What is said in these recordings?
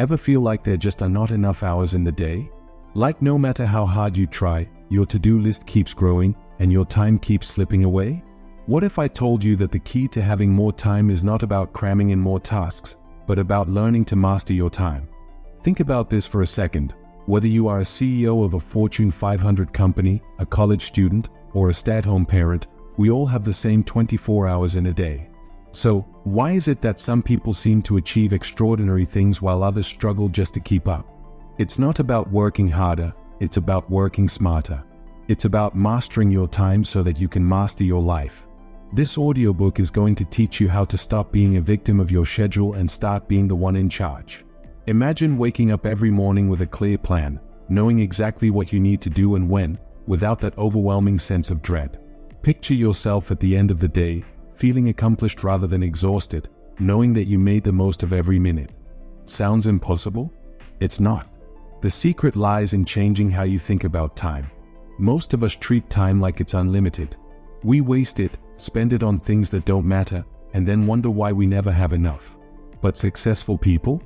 Ever feel like there just are not enough hours in the day? Like no matter how hard you try, your to-do list keeps growing and your time keeps slipping away? What if I told you that the key to having more time is not about cramming in more tasks, but about learning to master your time? Think about this for a second. Whether you are a CEO of a Fortune 500 company, a college student, or a stay-at-home parent, we all have the same 24 hours in a day. So, why is it that some people seem to achieve extraordinary things while others struggle just to keep up? It's not about working harder, it's about working smarter. It's about mastering your time so that you can master your life. This audiobook is going to teach you how to stop being a victim of your schedule and start being the one in charge. Imagine waking up every morning with a clear plan, knowing exactly what you need to do and when, without that overwhelming sense of dread. Picture yourself at the end of the day, feeling accomplished rather than exhausted, knowing that you made the most of every minute. Sounds impossible? It's not. The secret lies in changing how you think about time. Most of us treat time like it's unlimited. We waste it, spend it on things that don't matter, and then wonder why we never have enough. But successful people?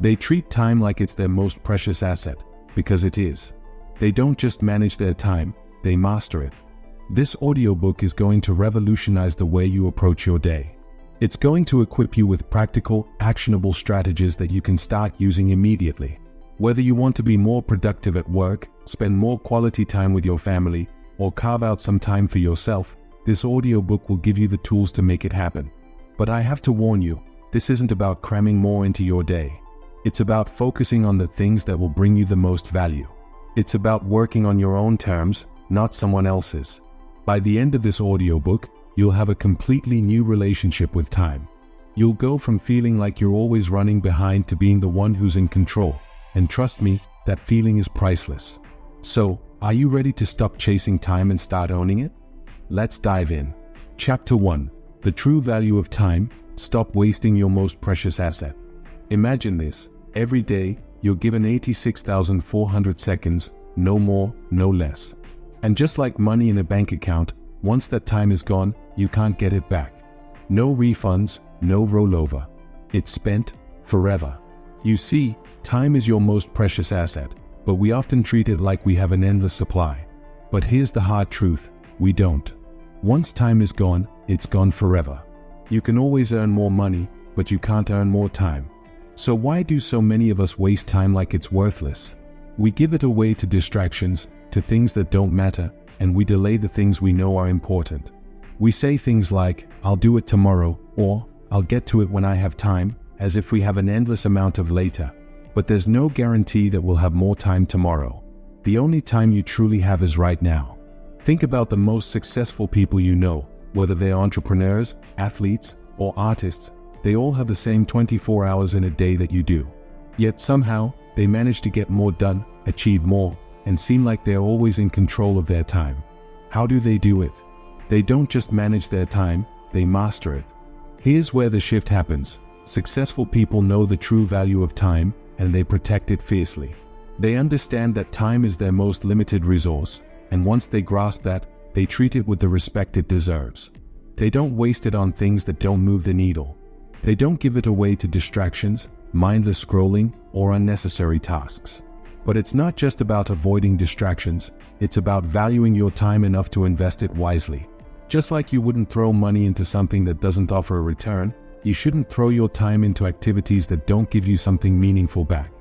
They treat time like it's their most precious asset, because it is. They don't just manage their time, they master it. This audiobook is going to revolutionize the way you approach your day. It's going to equip you with practical, actionable strategies that you can start using immediately. Whether you want to be more productive at work, spend more quality time with your family, or carve out some time for yourself, this audiobook will give you the tools to make it happen. But I have to warn you, this isn't about cramming more into your day. It's about focusing on the things that will bring you the most value. It's about working on your own terms, not someone else's. By the end of this audiobook, you'll have a completely new relationship with time. You'll go from feeling like you're always running behind to being the one who's in control. And trust me, that feeling is priceless. So, are you ready to stop chasing time and start owning it? Let's dive in. Chapter 1. The True Value of Time. Stop wasting your most precious asset. Imagine this. Every day, you're given 86,400 seconds, no more, no less. And just like money in a bank account, once that time is gone, you can't get it back. No refunds, no rollover. It's spent forever. You see, time is your most precious asset, but we often treat it like we have an endless supply. But here's the hard truth, we don't. Once time is gone, it's gone forever. You can always earn more money, but you can't earn more time. So why do so many of us waste time like it's worthless? We give it away to distractions, to things that don't matter, and we delay the things we know are important. We say things like, I'll do it tomorrow, or I'll get to it when I have time, as if we have an endless amount of later. But there's no guarantee that we'll have more time tomorrow. The only time you truly have is right now. Think about the most successful people you know, whether they're entrepreneurs, athletes, or artists, they all have the same 24 hours in a day that you do. Yet somehow, they manage to get more done, achieve more, and seem like they're always in control of their time. How do they do it? They don't just manage their time, they master it. Here's where the shift happens. Successful people know the true value of time, and they protect it fiercely. They understand that time is their most limited resource, and once they grasp that, they treat it with the respect it deserves. They don't waste it on things that don't move the needle. They don't give it away to distractions, mindless scrolling, or unnecessary tasks. But it's not just about avoiding distractions, it's about valuing your time enough to invest it wisely. Just like you wouldn't throw money into something that doesn't offer a return, you shouldn't throw your time into activities that don't give you something meaningful back.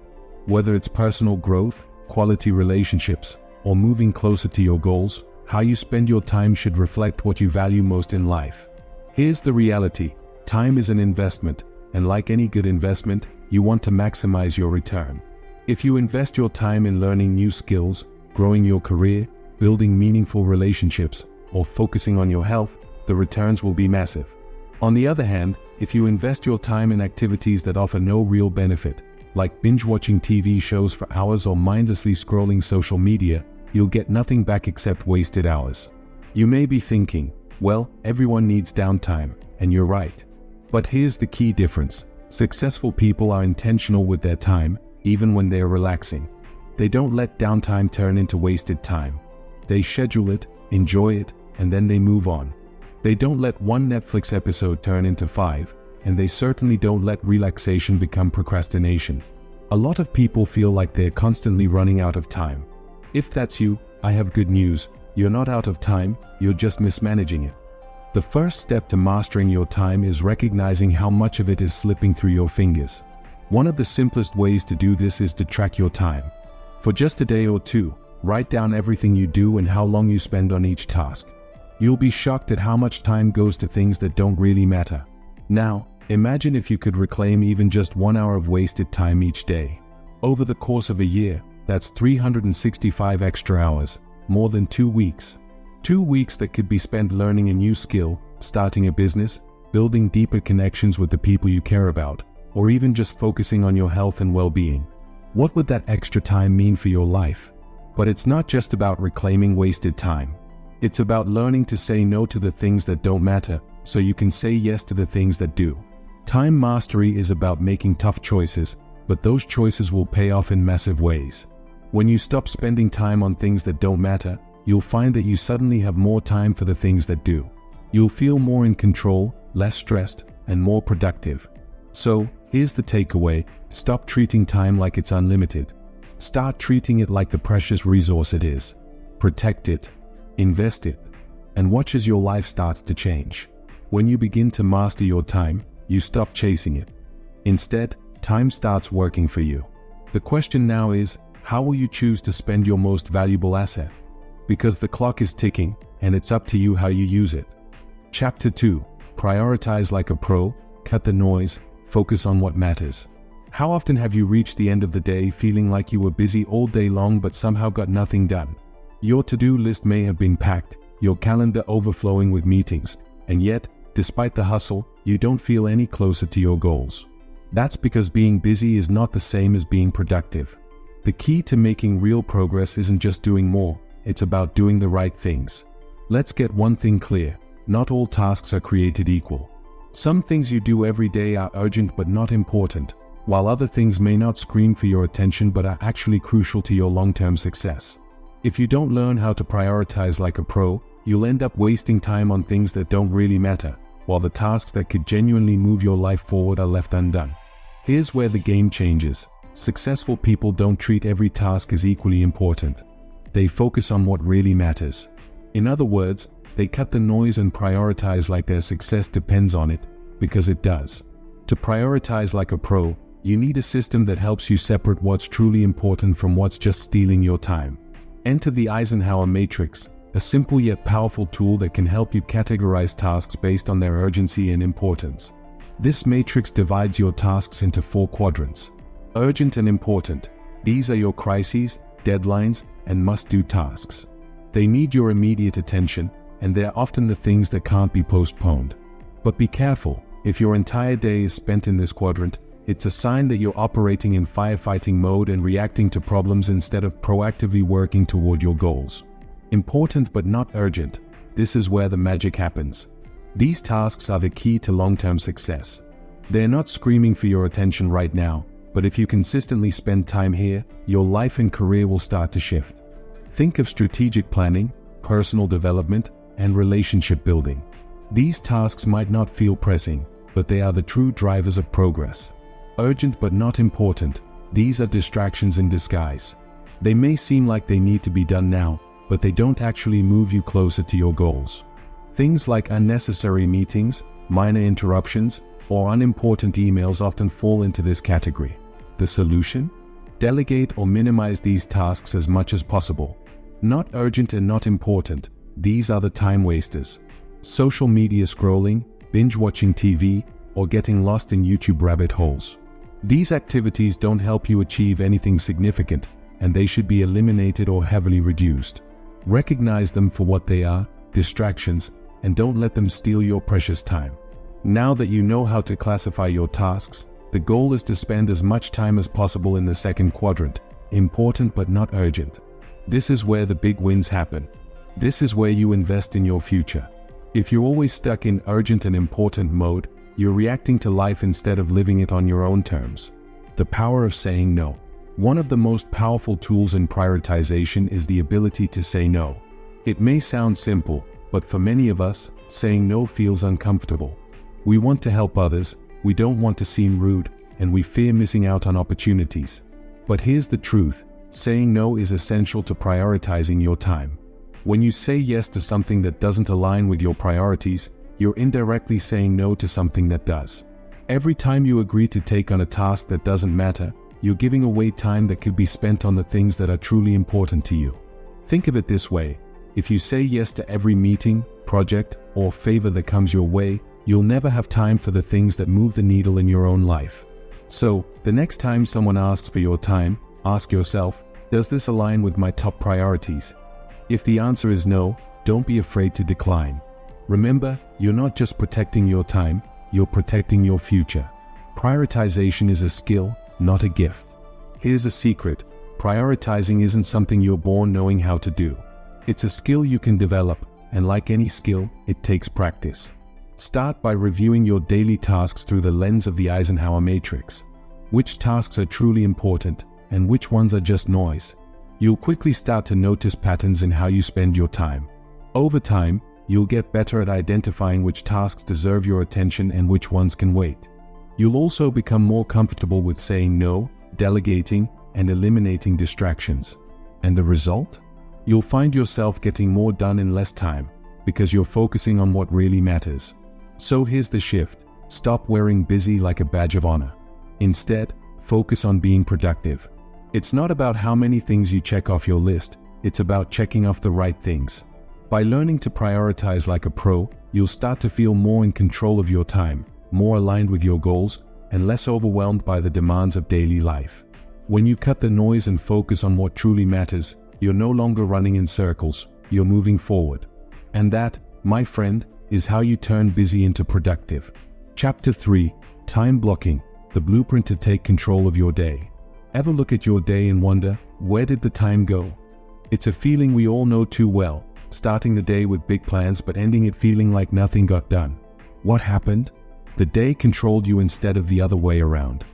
Whether it's personal growth, quality relationships, or moving closer to your goals, how you spend your time should reflect what you value most in life. Here's the reality. Time is an investment, and like any good investment, you want to maximize your return. If you invest your time in learning new skills, growing your career, building meaningful relationships, or focusing on your health, the returns will be massive. On the other hand, if you invest your time in activities that offer no real benefit, like binge-watching TV shows for hours or mindlessly scrolling social media, you'll get nothing back except wasted hours. You may be thinking, well, everyone needs downtime, and you're right. But here's the key difference. Successful people are intentional with their time, even when they're relaxing. They don't let downtime turn into wasted time. They schedule it, enjoy it, and then they move on. They don't let one Netflix episode turn into 5, and they certainly don't let relaxation become procrastination. A lot of people feel like they're constantly running out of time. If that's you, I have good news. You're not out of time, you're just mismanaging it. The first step to mastering your time is recognizing how much of it is slipping through your fingers. One of the simplest ways to do this is to track your time. For just a day or two, write down everything you do and how long you spend on each task. You'll be shocked at how much time goes to things that don't really matter. Now, imagine if you could reclaim even just 1 hour of wasted time each day. Over the course of a year, that's 365 extra hours, more than 2 weeks. 2 weeks that could be spent learning a new skill, starting a business, building deeper connections with the people you care about, or even just focusing on your health and well-being. What would that extra time mean for your life? But it's not just about reclaiming wasted time. It's about learning to say no to the things that don't matter, so you can say yes to the things that do. Time mastery is about making tough choices, but those choices will pay off in massive ways. When you stop spending time on things that don't matter, you'll find that you suddenly have more time for the things that do. You'll feel more in control, less stressed, and more productive. So, here's the takeaway: stop treating time like it's unlimited. Start treating it like the precious resource it is. Protect it, invest it, and watch as your life starts to change. When you begin to master your time, you stop chasing it. Instead, time starts working for you. The question now is, how will you choose to spend your most valuable asset? Because the clock is ticking, and it's up to you how you use it. Chapter 2. Prioritize like a pro, cut the noise, focus on what matters. How often have you reached the end of the day feeling like you were busy all day long but somehow got nothing done? Your to-do list may have been packed, your calendar overflowing with meetings, and yet, despite the hustle, you don't feel any closer to your goals. That's because being busy is not the same as being productive. The key to making real progress isn't just doing more, it's about doing the right things. Let's get one thing clear: not all tasks are created equal. Some things you do every day are urgent but not important, while other things may not scream for your attention but are actually crucial to your long-term success. If you don't learn how to prioritize like a pro, you'll end up wasting time on things that don't really matter, while the tasks that could genuinely move your life forward are left undone. Here's where the game changes. Successful people don't treat every task as equally important. They focus on what really matters. In other words, they cut the noise and prioritize like their success depends on it, because it does. To prioritize like a pro, you need a system that helps you separate what's truly important from what's just stealing your time. Enter the Eisenhower Matrix, a simple yet powerful tool that can help you categorize tasks based on their urgency and importance. This matrix divides your tasks into 4 quadrants. Urgent and important. These are your crises, deadlines, and must-do tasks. They need your immediate attention, and they're often the things that can't be postponed. But be careful, if your entire day is spent in this quadrant, it's a sign that you're operating in firefighting mode and reacting to problems instead of proactively working toward your goals. Important but not urgent. This is where the magic happens. These tasks are the key to long-term success. They're not screaming for your attention right now, but if you consistently spend time here, your life and career will start to shift. Think of strategic planning, personal development, and relationship building. These tasks might not feel pressing, but they are the true drivers of progress. Urgent but not important. These are distractions in disguise. They may seem like they need to be done now, but they don't actually move you closer to your goals. Things like unnecessary meetings, minor interruptions, or unimportant emails often fall into this category. The solution? Delegate or minimize these tasks as much as possible. Not urgent and not important. These are the time wasters. Social media scrolling, binge watching TV, or getting lost in YouTube rabbit holes. These activities don't help you achieve anything significant, and they should be eliminated or heavily reduced. Recognize them for what they are, distractions, and don't let them steal your precious time. Now that you know how to classify your tasks, the goal is to spend as much time as possible in the second quadrant, important but not urgent. This is where the big wins happen. This is where you invest in your future. If you're always stuck in urgent and important mode, you're reacting to life instead of living it on your own terms. The power of saying no. One of the most powerful tools in prioritization is the ability to say no. It may sound simple, but for many of us, saying no feels uncomfortable. We want to help others, we don't want to seem rude, and we fear missing out on opportunities. But here's the truth: saying no is essential to prioritizing your time. When you say yes to something that doesn't align with your priorities, you're indirectly saying no to something that does. Every time you agree to take on a task that doesn't matter, you're giving away time that could be spent on the things that are truly important to you. Think of it this way: if you say yes to every meeting, project, or favor that comes your way, you'll never have time for the things that move the needle in your own life. So, the next time someone asks for your time, ask yourself, does this align with my top priorities? If the answer is no, don't be afraid to decline. Remember, you're not just protecting your time, you're protecting your future. Prioritization is a skill, not a gift. Here's a secret: prioritizing isn't something you're born knowing how to do. It's a skill you can develop, and like any skill, it takes practice. Start by reviewing your daily tasks through the lens of the Eisenhower matrix. Which tasks are truly important, and which ones are just noise? You'll quickly start to notice patterns in how you spend your time. Over time, you'll get better at identifying which tasks deserve your attention and which ones can wait. You'll also become more comfortable with saying no, delegating, and eliminating distractions. And the result? You'll find yourself getting more done in less time, because you're focusing on what really matters. So here's the shift: stop wearing busy like a badge of honor. Instead, focus on being productive. It's not about how many things you check off your list, it's about checking off the right things. By learning to prioritize like a pro, you'll start to feel more in control of your time, more aligned with your goals, and less overwhelmed by the demands of daily life. When you cut the noise and focus on what truly matters, you're no longer running in circles, you're moving forward. And that, my friend, is how you turn busy into productive. Chapter 3: Time Blocking, the blueprint to take control of your day. Ever look at your day and wonder, where did the time go? It's a feeling we all know too well, starting the day with big plans but ending it feeling like nothing got done. What happened? The day controlled you instead of the other way around.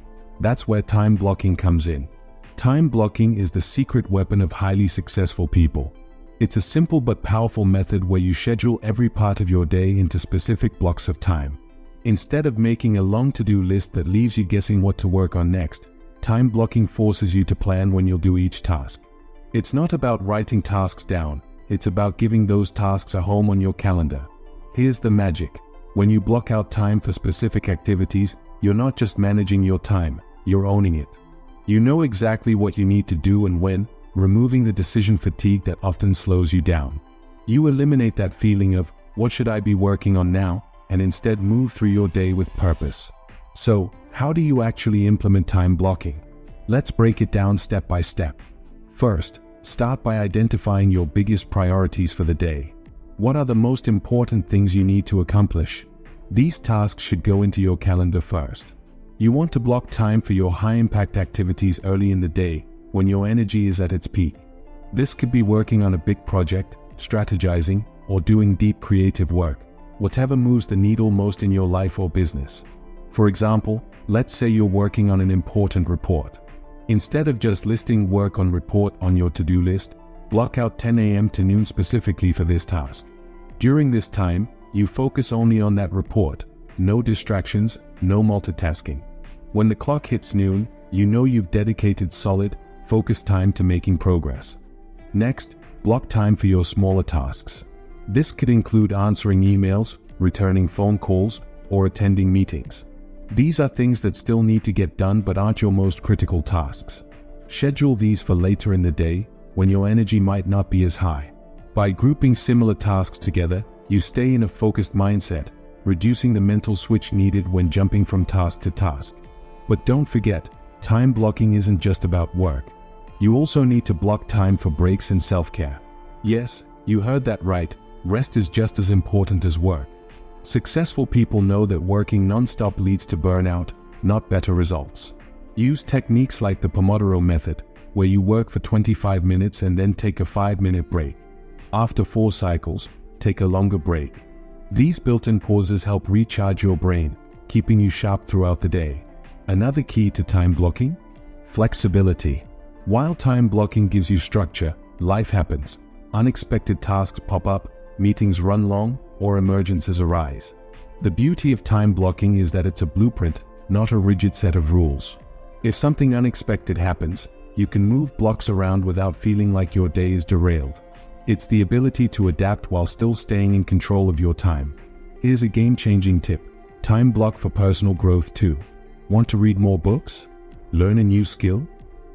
That's where time blocking comes in. Time blocking is the secret weapon of highly successful people. It's a simple but powerful method where you schedule every part of your day into specific blocks of time. Instead of making a long to-do list that leaves you guessing what to work on next, time blocking forces you to plan when you'll do each task. It's not about writing tasks down, it's about giving those tasks a home on your calendar. Here's the magic: when you block out time for specific activities, you're not just managing your time, you're owning it. You know exactly what you need to do and when, removing the decision fatigue that often slows you down. You eliminate that feeling of, what should I be working on now, and instead move through your day with purpose. So, how do you actually implement time blocking? Let's break it down step by step. First, start by identifying your biggest priorities for the day. What are the most important things you need to accomplish? These tasks should go into your calendar first. You want to block time for your high-impact activities early in the day, when your energy is at its peak. This could be working on a big project, strategizing, or doing deep creative work, whatever moves the needle most in your life or business. For example, let's say you're working on an important report. Instead of just listing work on report on your to-do list, block out 10 a.m. to noon specifically for this task. During this time, you focus only on that report, no distractions, no multitasking. When the clock hits noon, you know you've dedicated solid, focused time to making progress. Next, block time for your smaller tasks. This could include answering emails, returning phone calls, or attending meetings. These are things that still need to get done but aren't your most critical tasks. Schedule these for later in the day, when your energy might not be as high. By grouping similar tasks together, you stay in a focused mindset, reducing the mental switch needed when jumping from task to task. But don't forget, time blocking isn't just about work. You also need to block time for breaks and self-care. Yes, you heard that right, rest is just as important as work. Successful people know that working non-stop leads to burnout, not better results. Use techniques like the Pomodoro method, where you work for 25 minutes and then take a 5-minute break. After 4 cycles, take a longer break. These built-in pauses help recharge your brain, keeping you sharp throughout the day. Another key to time blocking? Flexibility. While time blocking gives you structure, life happens. Unexpected tasks pop up, meetings run long, or emergencies arise. The beauty of time blocking is that it's a blueprint, not a rigid set of rules. If something unexpected happens, you can move blocks around without feeling like your day is derailed. It's the ability to adapt while still staying in control of your time. Here's a game-changing tip. Time block for personal growth too. Want to read more books? Learn a new skill?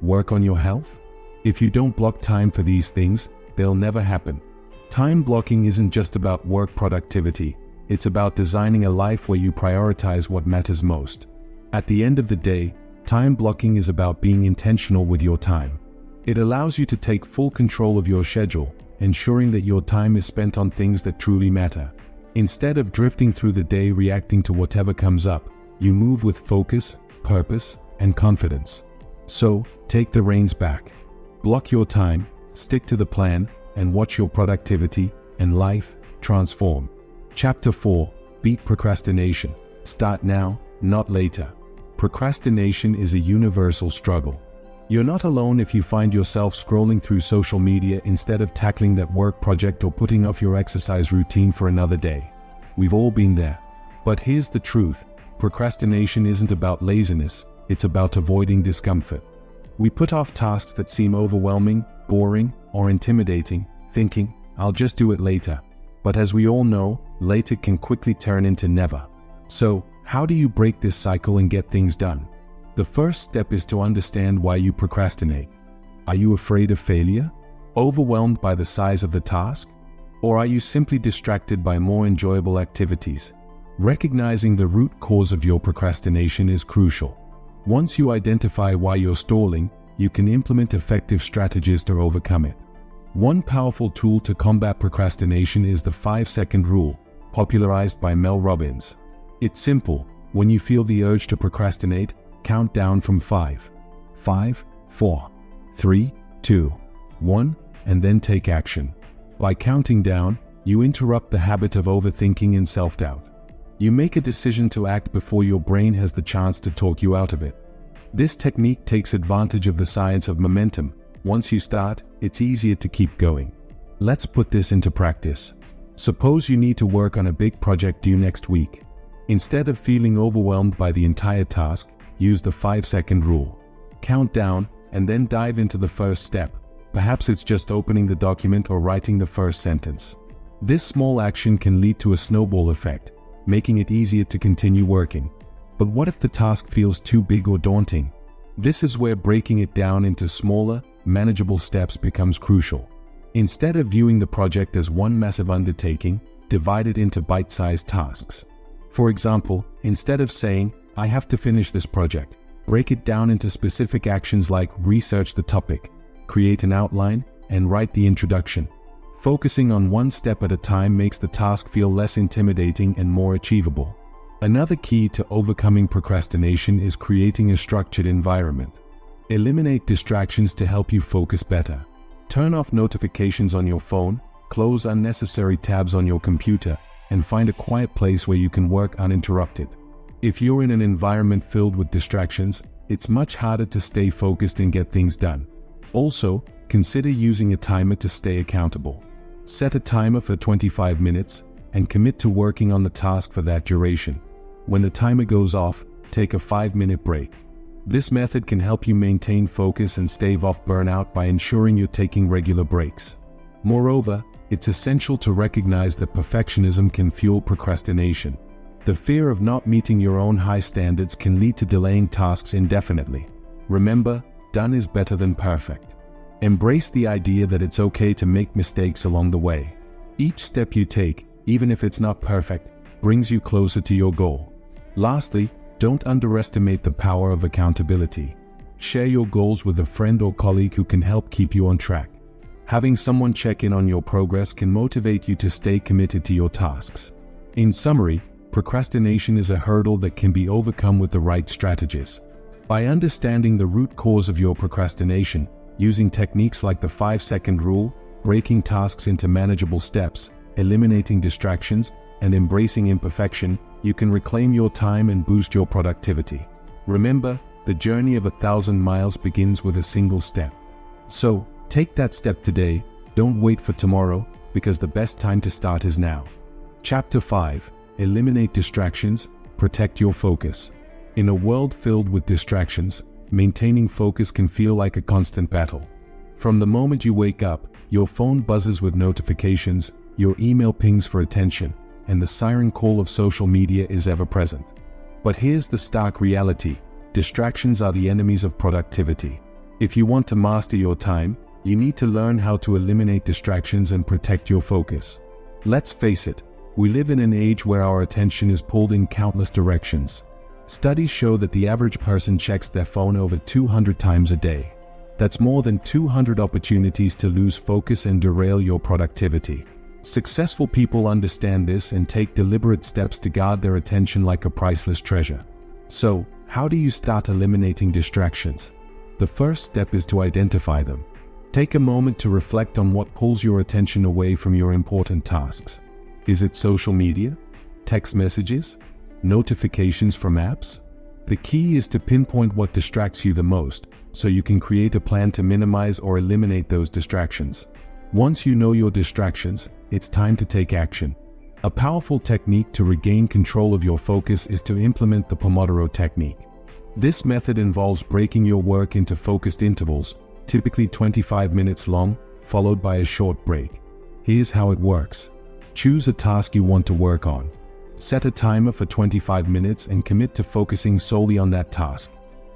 Work on your health? If you don't block time for these things, they'll never happen. Time blocking isn't just about work productivity. It's about designing a life where you prioritize what matters most. At the end of the day, time blocking is about being intentional with your time. It allows you to take full control of your schedule, ensuring that your time is spent on things that truly matter. Instead of drifting through the day reacting to whatever comes up, you move with focus, purpose, and confidence. So, take the reins back. Block your time, stick to the plan, and watch your productivity and life transform. Chapter 4. Beat Procrastination. Start now, not later. Procrastination is a universal struggle. You're not alone if you find yourself scrolling through social media instead of tackling that work project or putting off your exercise routine for another day. We've all been there. But here's the truth. Procrastination isn't about laziness, it's about avoiding discomfort. We put off tasks that seem overwhelming, boring, or intimidating, thinking, I'll just do it later. But as we all know, later can quickly turn into never. So, how do you break this cycle and get things done? The first step is to understand why you procrastinate. Are you afraid of failure? Overwhelmed by the size of the task? Or are you simply distracted by more enjoyable activities? Recognizing the root cause of your procrastination is crucial. Once you identify why you're stalling, you can implement effective strategies to overcome it. One powerful tool to combat procrastination is the 5-second rule, popularized by Mel Robbins. It's simple. When you feel the urge to procrastinate, count down from 5. 5, 4, 3, 2, 1, and then take action. By counting down, you interrupt the habit of overthinking and self-doubt. You make a decision to act before your brain has the chance to talk you out of it. This technique takes advantage of the science of momentum. Once you start, it's easier to keep going. Let's put this into practice. Suppose you need to work on a big project due next week. Instead of feeling overwhelmed by the entire task, use the 5-second rule. Count down and then dive into the first step. Perhaps it's just opening the document or writing the first sentence. This small action can lead to a snowball effect, making it easier to continue working. But what if the task feels too big or daunting? This is where breaking it down into smaller, manageable steps becomes crucial. Instead of viewing the project as one massive undertaking, divide it into bite-sized tasks. For example, instead of saying, I have to finish this project, break it down into specific actions like research the topic, create an outline, and write the introduction. Focusing on one step at a time makes the task feel less intimidating and more achievable. Another key to overcoming procrastination is creating a structured environment. Eliminate distractions to help you focus better. Turn off notifications on your phone, close unnecessary tabs on your computer, and find a quiet place where you can work uninterrupted. If you're in an environment filled with distractions, it's much harder to stay focused and get things done. Also, consider using a timer to stay accountable. Set a timer for 25 minutes and commit to working on the task for that duration. When the timer goes off, take a 5-minute break. This method can help you maintain focus and stave off burnout by ensuring you're taking regular breaks. Moreover, it's essential to recognize that perfectionism can fuel procrastination. The fear of not meeting your own high standards can lead to delaying tasks indefinitely. Remember, done is better than perfect. Embrace the idea that it's okay to make mistakes along the way. Each step you take, even if it's not perfect, brings you closer to your goal. Lastly, don't underestimate the power of accountability. Share your goals with a friend or colleague who can help keep you on track. Having someone check in on your progress can motivate you to stay committed to your tasks. In summary, procrastination is a hurdle that can be overcome with the right strategies. By understanding the root cause of your procrastination, using techniques like the 5-second rule, breaking tasks into manageable steps, eliminating distractions, and embracing imperfection, you can reclaim your time and boost your productivity. Remember, the journey of 1,000 miles begins with a single step. So, take that step today, don't wait for tomorrow, because the best time to start is now. Chapter 5. Eliminate distractions, protect your focus. In a world filled with distractions, maintaining focus can feel like a constant battle. From the moment you wake up, your phone buzzes with notifications, your email pings for attention, and the siren call of social media is ever present. But here's the stark reality: distractions are the enemies of productivity. If you want to master your time, you need to learn how to eliminate distractions and protect your focus. Let's face it, we live in an age where our attention is pulled in countless directions. Studies show that the average person checks their phone over 200 times a day. That's more than 200 opportunities to lose focus and derail your productivity. Successful people understand this and take deliberate steps to guard their attention like a priceless treasure. So, how do you start eliminating distractions? The first step is to identify them. Take a moment to reflect on what pulls your attention away from your important tasks. Is it social media? Text messages? Notifications from apps? The key is to pinpoint what distracts you the most, so you can create a plan to minimize or eliminate those distractions. Once you know your distractions, it's time to take action. A powerful technique to regain control of your focus is to implement the Pomodoro technique. This method involves breaking your work into focused intervals, typically 25 minutes long, followed by a short break. Here's how it works. Choose a task you want to work on. Set a timer for 25 minutes and commit to focusing solely on that task.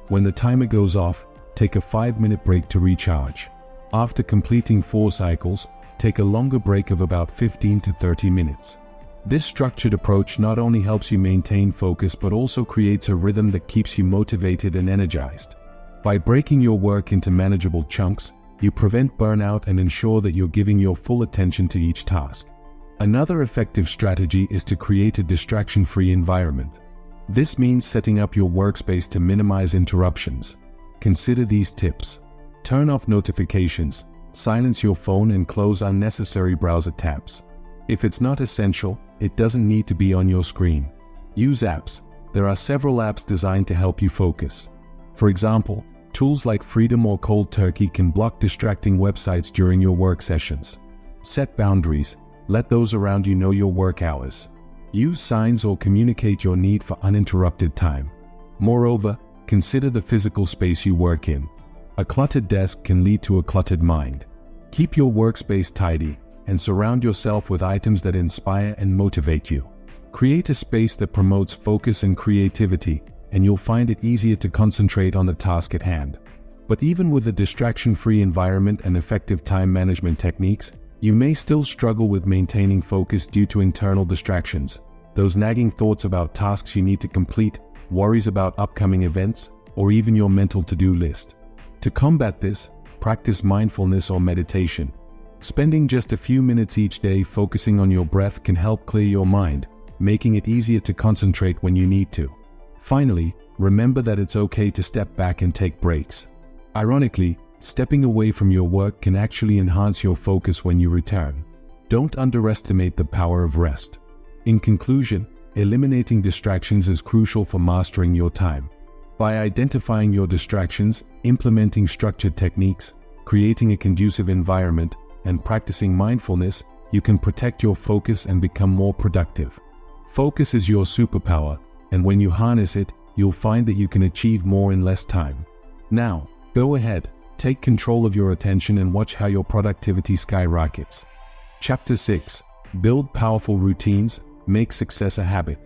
When the timer goes off, take a 5-minute break to recharge. After completing 4 cycles, take a longer break of about 15 to 30 minutes. This structured approach not only helps you maintain focus but also creates a rhythm that keeps you motivated and energized. By breaking your work into manageable chunks, you prevent burnout and ensure that you're giving your full attention to each task. Another effective strategy is to create a distraction-free environment. This means setting up your workspace to minimize interruptions. Consider these tips. Turn off notifications, silence your phone, and close unnecessary browser tabs. If it's not essential, it doesn't need to be on your screen. Use apps. There are several apps designed to help you focus. For example, tools like Freedom or Cold Turkey can block distracting websites during your work sessions. Set boundaries. Let those around you know your work hours. Use signs or communicate your need for uninterrupted time. Moreover, consider the physical space you work in. A cluttered desk can lead to a cluttered mind. Keep your workspace tidy and surround yourself with items that inspire and motivate you. Create a space that promotes focus and creativity, and you'll find it easier to concentrate on the task at hand. But even with a distraction-free environment and effective time management techniques, you may still struggle with maintaining focus due to internal distractions, those nagging thoughts about tasks you need to complete, worries about upcoming events, or even your mental to-do list. To combat this, practice mindfulness or meditation. Spending just a few minutes each day focusing on your breath can help clear your mind, making it easier to concentrate when you need to. Finally, remember that it's okay to step back and take breaks. Ironically, stepping away from your work can actually enhance your focus when you return. Don't underestimate the power of rest. In conclusion, eliminating distractions is crucial for mastering your time. By identifying your distractions, implementing structured techniques, creating a conducive environment, and practicing mindfulness, you can protect your focus and become more productive. Focus is your superpower, and when you harness it, you'll find that you can achieve more in less time. Now, go ahead. Take control of your attention and watch how your productivity skyrockets. Chapter 6. Build powerful routines, make success a habit.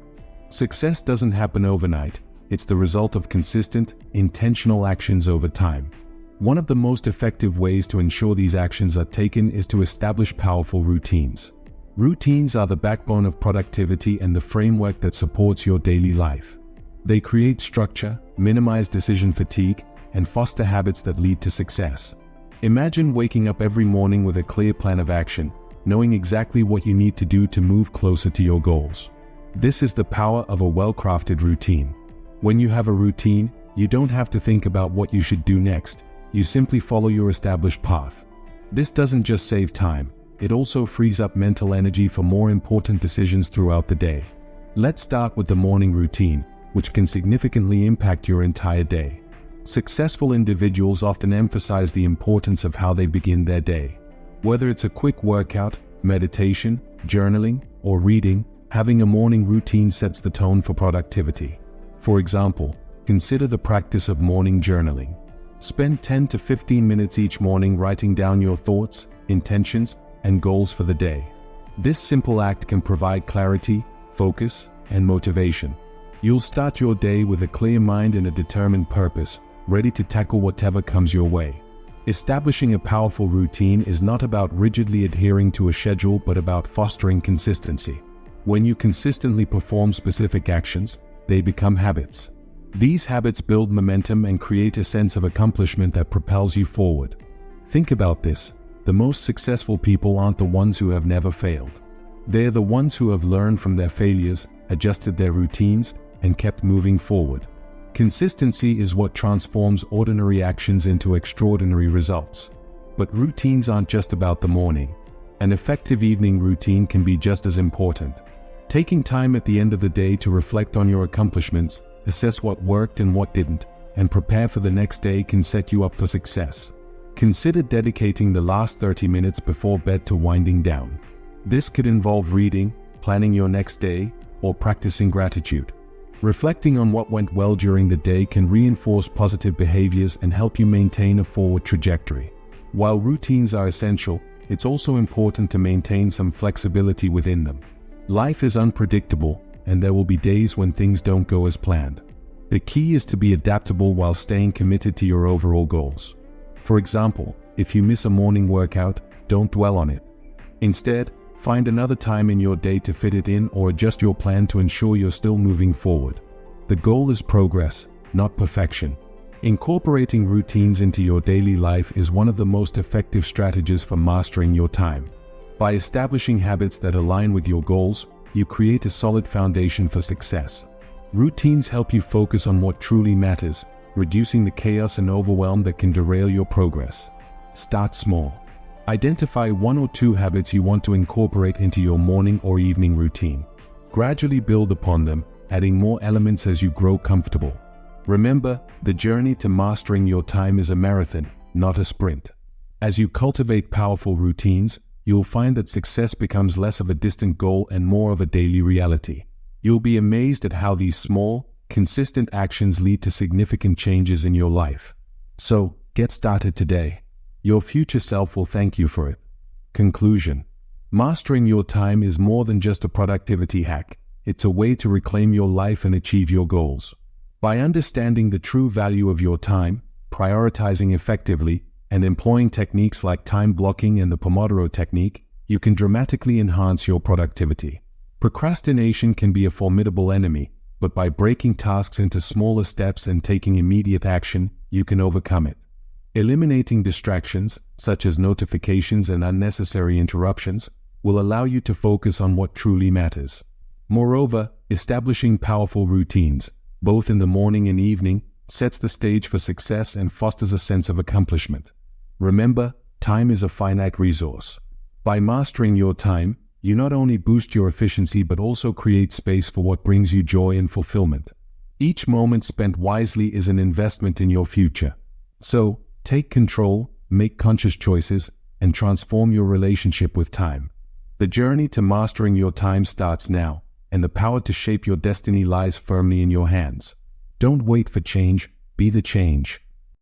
Success doesn't happen overnight. It's the result of consistent, intentional actions over time. One of the most effective ways to ensure these actions are taken is to establish powerful routines. Routines are the backbone of productivity and the framework that supports your daily life. They create structure, minimize decision fatigue, and foster habits that lead to success. Imagine waking up every morning with a clear plan of action, knowing exactly what you need to do to move closer to your goals. This is the power of a well-crafted routine. When you have a routine, you don't have to think about what you should do next. You simply follow your established path. This doesn't just save time, it also frees up mental energy for more important decisions throughout the day. Let's start with the morning routine, which can significantly impact your entire day. Successful individuals often emphasize the importance of how they begin their day. Whether it's a quick workout, meditation, journaling, or reading, having a morning routine sets the tone for productivity. For example, consider the practice of morning journaling. Spend 10 to 15 minutes each morning writing down your thoughts, intentions, and goals for the day. This simple act can provide clarity, focus, and motivation. You'll start your day with a clear mind and a determined purpose, ready to tackle whatever comes your way. Establishing a powerful routine is not about rigidly adhering to a schedule but about fostering consistency. When you consistently perform specific actions, they become habits. These habits build momentum and create a sense of accomplishment that propels you forward. Think about this. The most successful people aren't the ones who have never failed. They're the ones who have learned from their failures, adjusted their routines, and kept moving forward. Consistency is what transforms ordinary actions into extraordinary results. But routines aren't just about the morning. An effective evening routine can be just as important. Taking time at the end of the day to reflect on your accomplishments, assess what worked and what didn't, and prepare for the next day can set you up for success. Consider dedicating the last 30 minutes before bed to winding down. This could involve reading, planning your next day, or practicing gratitude. Reflecting on what went well during the day can reinforce positive behaviors and help you maintain a forward trajectory. While routines are essential, it's also important to maintain some flexibility within them. Life is unpredictable, and there will be days when things don't go as planned. The key is to be adaptable while staying committed to your overall goals. For example, if you miss a morning workout, don't dwell on it. Instead, find another time in your day to fit it in or adjust your plan to ensure you're still moving forward. The goal is progress, not perfection. Incorporating routines into your daily life is one of the most effective strategies for mastering your time. By establishing habits that align with your goals, you create a solid foundation for success. Routines help you focus on what truly matters, reducing the chaos and overwhelm that can derail your progress. Start small. Identify 1 or 2 habits you want to incorporate into your morning or evening routine. Gradually build upon them, adding more elements as you grow comfortable. Remember, the journey to mastering your time is a marathon, not a sprint. As you cultivate powerful routines, you'll find that success becomes less of a distant goal and more of a daily reality. You'll be amazed at how these small, consistent actions lead to significant changes in your life. So, get started today. Your future self will thank you for it. Conclusion. Mastering your time is more than just a productivity hack. It's a way to reclaim your life and achieve your goals. By understanding the true value of your time, prioritizing effectively, and employing techniques like time blocking and the Pomodoro technique, you can dramatically enhance your productivity. Procrastination can be a formidable enemy, but by breaking tasks into smaller steps and taking immediate action, you can overcome it. Eliminating distractions, such as notifications and unnecessary interruptions, will allow you to focus on what truly matters. Moreover, establishing powerful routines, both in the morning and evening, sets the stage for success and fosters a sense of accomplishment. Remember, time is a finite resource. By mastering your time, you not only boost your efficiency but also create space for what brings you joy and fulfillment. Each moment spent wisely is an investment in your future. So, take control, make conscious choices, and transform your relationship with time. The journey to mastering your time starts now, and the power to shape your destiny lies firmly in your hands. Don't wait for change, be the change.